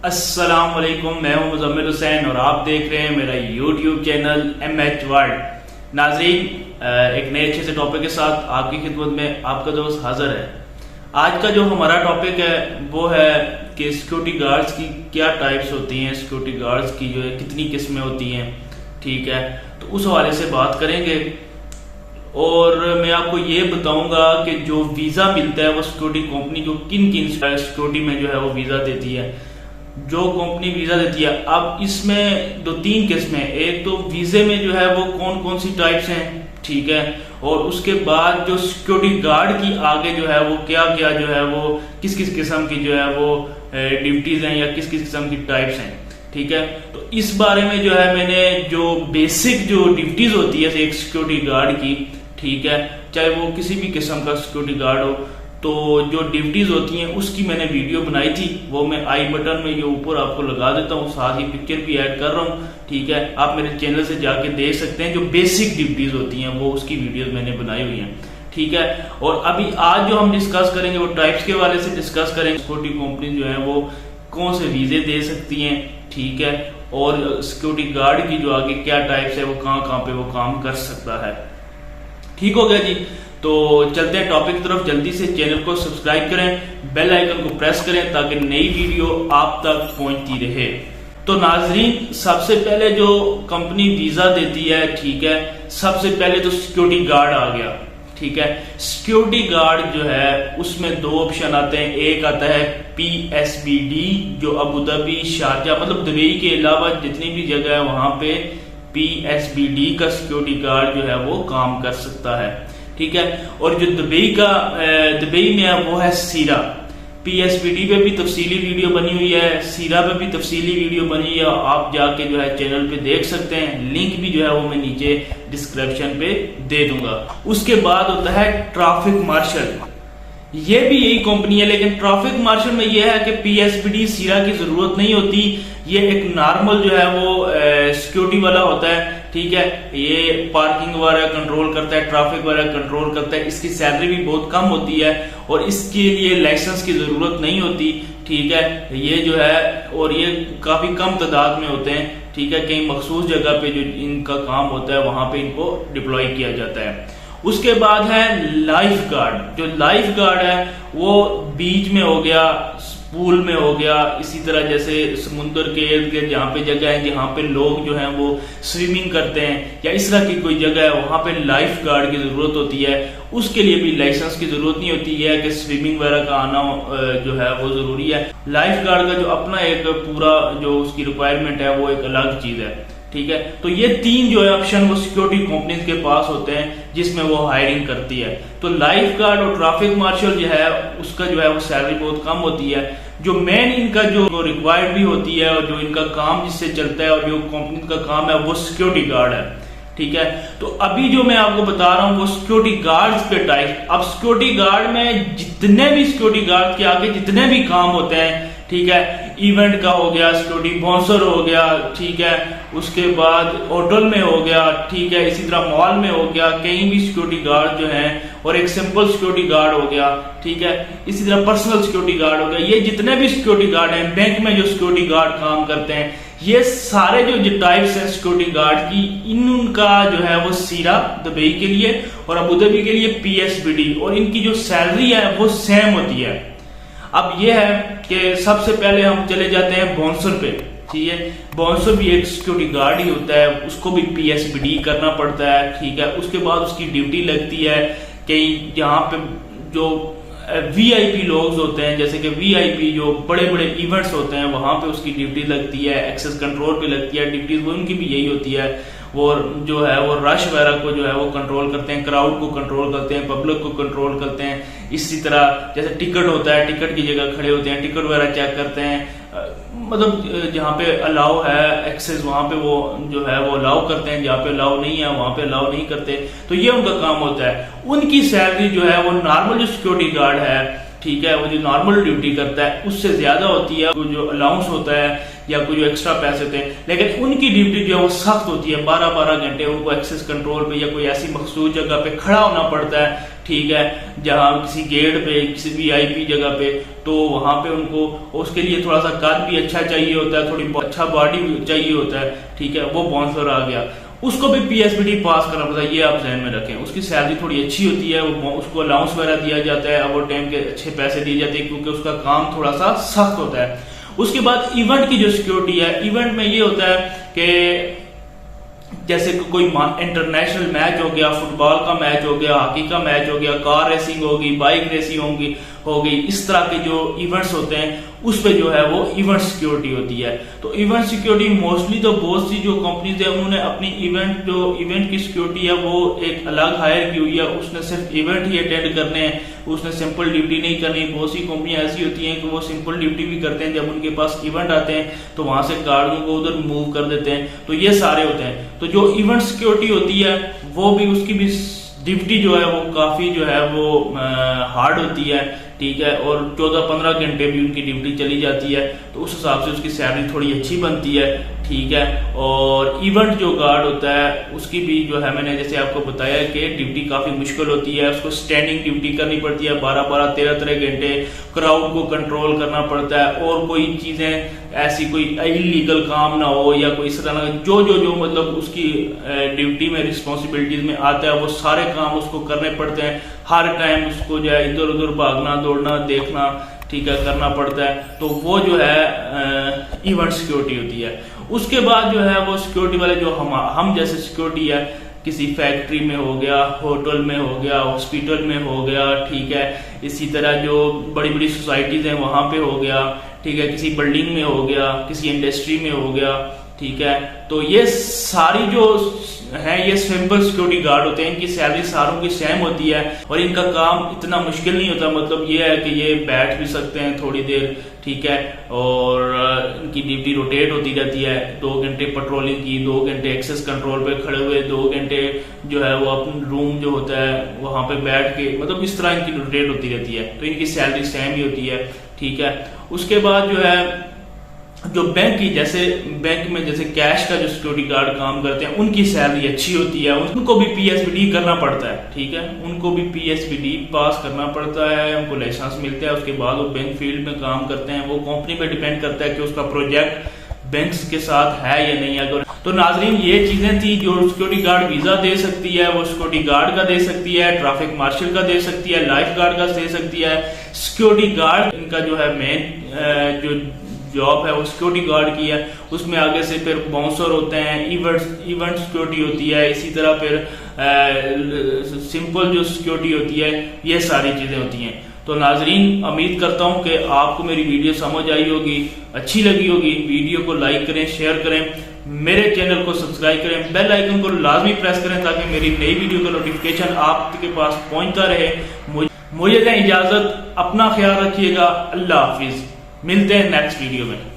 अस्सलाम वालेकुम, मैं हूं मुजम्मिल हुसैन और आप देख रहे हैं मेरा YouTube चैनल MH वर्ल्ड। नाजरीन, एक नए अच्छे से टॉपिक के साथ आपकी खिदमत में आपका दोस्त हाजिर है। आज का जो हमारा टॉपिक है वो है कि सिक्योरिटी गार्ड्स की क्या टाइप्स होती हैं, सिक्योरिटी गार्ड्स की जो है कितनी किस्में होती हैं। ठीक है, तो उस हवाले से बात करेंगे और मैं आपको ये बताऊंगा कि जो वीज़ा मिलता है वो सिक्योरिटी कंपनी जो किन किन सिक्योरिटी में जो है वो वीज़ा देती है, जो कंपनी वीज़ा देती है। अब इसमें दो तीन किस्में हैं। एक तो वीज़े में जो है वो कौन कौन सी टाइप्स हैं, ठीक है, और उसके बाद जो सिक्योरिटी गार्ड की आगे जो है वो क्या क्या जो है वो किस किस किस्म की जो है वो ड्यूटीज हैं या किस किस किस्म की टाइप्स हैं। ठीक है, तो इस बारे में जो है मैंने जो बेसिक जो ड्यूटीज होती है एक सिक्योरिटी गार्ड की, ठीक है, चाहे वो किसी भी किस्म का सिक्योरिटी गार्ड हो, तो जो ड्यूटीज होती हैं उसकी मैंने वीडियो बनाई थी। वो मैं आई बटन में ये ऊपर आपको लगा देता हूँ, साथ ही पिक्चर भी ऐड कर रहा हूँ। ठीक है, आप मेरे चैनल से जाके देख सकते हैं। जो बेसिक ड्यूटीज होती हैं वो उसकी वीडियोस मैंने बनाई हुई हैं। ठीक है, और अभी आज जो हम डिस्कस करेंगे वो टाइप्स के वाले से डिस्कस करेंगे। सिक्योरिटी कंपनी जो है वो कौन से वीजे दे सकती हैं, ठीक है, और सिक्योरिटी गार्ड की जो आगे क्या टाइप्स है वो कहाँ पे वो काम कर सकता है। ठीक हो गया जी, तो चलते हैं टॉपिक की तरफ। जल्दी से चैनल को सब्सक्राइब करें, बेल आइकन को प्रेस करें ताकि नई वीडियो आप तक पहुंचती रहे। तो नाजरीन, सबसे पहले जो कंपनी वीजा देती है, ठीक है, सबसे पहले तो सिक्योरिटी गार्ड आ गया। ठीक है, सिक्योरिटी गार्ड जो है उसमें दो ऑप्शन आते हैं। एक आता है PSBD जो अबू धाबी, शारजा, मतलब दुबई के अलावा जितनी भी जगह है वहां पे PSBD का सिक्योरिटी गार्ड जो है वो काम कर सकता है। ठीक है, और जो दुबई में है वो है सीरा। PSBD पे भी तफसीली वीडियो बनी हुई है, सीरा पे भी तफसीली वीडियो बनी हुई है, आप जाके जो है चैनल पे देख सकते हैं। लिंक भी जो है वो मैं नीचे डिस्क्रिप्शन पे दे दूंगा। उसके बाद होता है ट्रैफिक मार्शल। ये भी यही कंपनी है, लेकिन ट्रैफिक मार्शल में यह है कि PSBD सीरा की जरूरत नहीं होती। ये एक नॉर्मल जो है वो सिक्योरिटी वाला होता है। ठीक है, ये पार्किंग वगैरह कंट्रोल करता है, ट्रैफिक वगैरह कंट्रोल करता है। इसकी सैलरी भी बहुत कम होती है और इसके लिए लाइसेंस की जरूरत नहीं होती। ठीक है, ये जो है और ये काफी कम तादाद में होते हैं। ठीक है, कहीं मखसूस जगह पे जो इनका काम होता है वहां पे इनको डिप्लॉय किया जाता है। उसके बाद है लाइफ गार्ड। जो लाइफ गार्ड है वो बीच में हो गया, पूल में हो गया, इसी तरह जैसे समुद्र के इर्द गिर्द जहाँ पे जगह है जहाँ पे लोग जो हैं वो स्विमिंग करते हैं या इस तरह की कोई जगह है वहां पे लाइफ गार्ड की जरूरत होती है। उसके लिए भी लाइसेंस की जरूरत नहीं होती है कि स्विमिंग वगैरह का आना जो है वो जरूरी है। लाइफ गार्ड का जो अपना एक पूरा जो उसकी रिक्वायरमेंट है वो एक अलग चीज है। ठीक है, तो ये तीन जो है ऑप्शन वो सिक्योरिटी कंपनीज के पास होते हैं जिसमें वो हायरिंग करती है। तो लाइफ गार्ड और ट्रैफिक मार्शल जो है उसका जो है वो सैलरी बहुत कम होती है। जो मेन इनका जो रिक्वायर्ड भी होती है और जो इनका काम जिससे चलता है और जो कंपनी का काम है वो सिक्योरिटी गार्ड है। ठीक है, तो अभी जो मैं आपको बता रहा हूँ वो सिक्योरिटी गार्ड्स पे टाइप। अब सिक्योरिटी गार्ड में जितने भी सिक्योरिटी गार्ड के आगे जितने भी काम होते हैं, ठीक है, इवेंट का हो गया, सिक्योरिटी बाउंसर हो गया, ठीक है, उसके बाद होटल में हो गया, ठीक है, इसी तरह मॉल में हो गया, कहीं भी सिक्योरिटी गार्ड जो है, और एक सिंपल सिक्योरिटी गार्ड हो गया, ठीक है, इसी तरह पर्सनल सिक्योरिटी गार्ड हो गया। ये जितने भी सिक्योरिटी गार्ड हैं, बैंक में जो सिक्योरिटी गार्ड काम करते हैं, ये सारे जो टाइप्स हैं सिक्योरिटी गार्ड की, इनका जो है वो सीरा दुबई के लिए और अबू धाबी के लिए PSBD, और इनकी जो सैलरी है वो सेम होती है। अब यह है कि सबसे पहले हम चले जाते हैं बाउंसर पे। ठीक है, बाउंसर भी एक सिक्योरिटी गार्ड ही होता है, उसको भी PSBD करना पड़ता है। ठीक है, उसके बाद उसकी ड्यूटी लगती है कहीं जहाँ पे जो VIP लोग होते हैं, जैसे कि VIP जो बड़े बड़े इवेंट्स होते हैं वहां पे उसकी ड्यूटी लगती है, एक्सेस कंट्रोल पे लगती है ड्यूटीज, वो उनकी भी यही होती है। वो जो है वो रश वगैरह को जो है वो कंट्रोल करते हैं, क्राउड को कंट्रोल करते हैं, पब्लिक को कंट्रोल करते हैं। इसी तरह जैसे टिकट होता है, टिकट की जगह खड़े होते हैं, टिकट वगैरह चेक करते हैं, मतलब जहाँ पे अलाउ है एक्सेस वहां पे वो जो है वो अलाउ करते हैं, जहाँ पे अलाउ नहीं है वहां पे अलाउ नहीं करते। तो ये उनका काम होता है। उनकी सैलरी जो है वो नॉर्मल जो सिक्योरिटी गार्ड है ठीक है, वो जो नॉर्मल ड्यूटी करता है उससे ज्यादा होती है, जो अलाउंस होता है या कोई जो एक्स्ट्रा पैसे होते हैं, लेकिन उनकी ड्यूटी जो है वो सख्त होती है। 12-12 घंटे उनको एक्सेस कंट्रोल पे या कोई ऐसी मखसूस जगह पे खड़ा होना पड़ता है, ठीक है, जहाँ किसी गेट पे, किसी VIP जगह पे, तो वहां पे उनको उसके लिए थोड़ा सा कद भी अच्छा चाहिए होता है, थोड़ी अच्छा बॉडी चाहिए होता है, ठीक है। वो बाउंसर आ गया, उसको भी PSBD पास करना पड़ता है, ये आप ध्यान में रखें। उसकी सैलरी थोड़ी अच्छी होती है, उसको अलाउंस वगैरह दिया जाता है, ओवर टाइम के अच्छे पैसे दिए जाते हैं, क्योंकि उसका काम थोड़ा सा सख्त होता है। उसके बाद इवेंट की जो सिक्योरिटी है, इवेंट में ये होता है कि जैसे कोई इंटरनेशनल मैच हो गया, फुटबॉल का मैच हो गया, हॉकी का मैच हो गया, कार रेसिंग होगी, बाइक रेसिंग होगी, इस तरह के जो इवेंट्स होते हैं उस पे जो है वो इवेंट सिक्योरिटी होती है। तो इवेंट सिक्योरिटी मोस्टली तो बहुत सी जो कंपनीज है उन्होंने अपनी इवेंट की सिक्योरिटी है वो एक अलग हायर की हुई है, उसने सिर्फ इवेंट ही अटेंड करने हैं, उसने सिंपल ड्यूटी नहीं करनी। बहुत सी कंपनियां ऐसी होती हैं कि वो सिंपल ड्यूटी भी करते हैं, जब उनके पास इवेंट आते हैं तो वहां से गार्डों को उधर मूव कर देते हैं, तो ये सारे होते हैं। तो जो इवेंट सिक्योरिटी होती है वो भी, उसकी भी ड्यूटी जो है वो काफी जो है वो हार्ड होती है, ठीक है, और 14-15 घंटे भी उनकी ड्यूटी चली जाती है, तो उस हिसाब से उसकी सैलरी थोड़ी अच्छी बनती है, ठीक है। और इवेंट जो गार्ड होता है उसकी भी जो है, मैंने जैसे आपको बताया कि ड्यूटी काफी मुश्किल होती है, उसको स्टैंडिंग ड्यूटी करनी पड़ती है 12-12, 13-13 घंटे, क्राउड को कंट्रोल करना पड़ता है, और कोई चीजें ऐसी कोई इलीगल काम ना हो या कोई इस तरह जो मतलब उसकी ड्यूटी में रिस्पॉन्सिबिलिटीज में आता है वो सारे काम उसको करने पड़ते हैं। हर टाइम उसको जो है इधर उधर भागना, दौड़ना, देखना, ठीक है, करना पड़ता है। तो वो जो है इवेंट सिक्योरिटी होती है। उसके बाद जो है वो सिक्योरिटी वाले जो हम जैसे सिक्योरिटी है, किसी फैक्ट्री में हो गया, होटल में हो गया, हॉस्पिटल में हो गया, ठीक है, इसी तरह जो बड़ी बड़ी सोसाइटीज हैं वहां पे हो गया, ठीक है, किसी बिल्डिंग में हो गया, किसी इंडस्ट्री में हो गया, ठीक है। तो ये सारी जो है ये सिंपल सिक्योरिटी गार्ड होते हैं, इनकी सैलरी सारों की सेम होती है और इनका काम इतना मुश्किल नहीं होता। मतलब ये है कि ये बैठ भी सकते हैं थोड़ी देर, ठीक है, और इनकी ड्यूटी रोटेट होती रहती है। 2 घंटे पेट्रोलिंग की, 2 घंटे एक्सेस कंट्रोल पे खड़े हुए, 2 घंटे जो है वो अपना रूम जो होता है वहां पे बैठ के, मतलब इस तरह इनकी रोटेट होती रहती है, तो इनकी सैलरी सेम ही होती है, ठीक है। उसके बाद जो है जो बैंक की, जैसे बैंक में जैसे कैश का जो सिक्योरिटी गार्ड काम करते हैं उनकी सैलरी अच्छी होती है, उनको भी PSBD करना पड़ता है, ठीक है, उनको भी PSBD पास करना पड़ता है, उनको लाइसेंस मिलता है, उसके बाद वो बैंक फील्ड में काम करते हैं। वो कंपनी पे डिपेंड करता है कि उसका प्रोजेक्ट बैंक्स के साथ है या नहीं। अगर तो नाजरीन ये चीजें थी जो सिक्योरिटी गार्ड वीजा दे सकती है, वो सिक्योरिटी गार्ड का दे सकती है, ट्रैफिक मार्शल का दे सकती है, लाइफ गार्ड का दे सकती है। सिक्योरिटी गार्ड इनका जो है मेन जो जॉब है वो सिक्योरिटी गार्ड की है। उसमें आगे से फिर बाउंसर होते हैं, इवेंट सिक्योरिटी होती है, इसी तरह फिर सिंपल जो सिक्योरिटी होती है, ये सारी चीजें होती हैं। तो नाजरीन उम्मीद करता हूं कि आपको मेरी वीडियो समझ आई होगी, अच्छी लगी होगी। वीडियो को लाइक करें, शेयर करें, मेरे चैनल को सब्सक्राइब करें, बेल आइकन को लाजमी प्रेस करें ताकि मेरी नई वीडियो का नोटिफिकेशन आपके पास पहुंचता रहे। मुझे दें इजाजत, अपना ख्याल रखिएगा, अल्लाह हाफिज, मिलते हैं नेक्स्ट वीडियो में।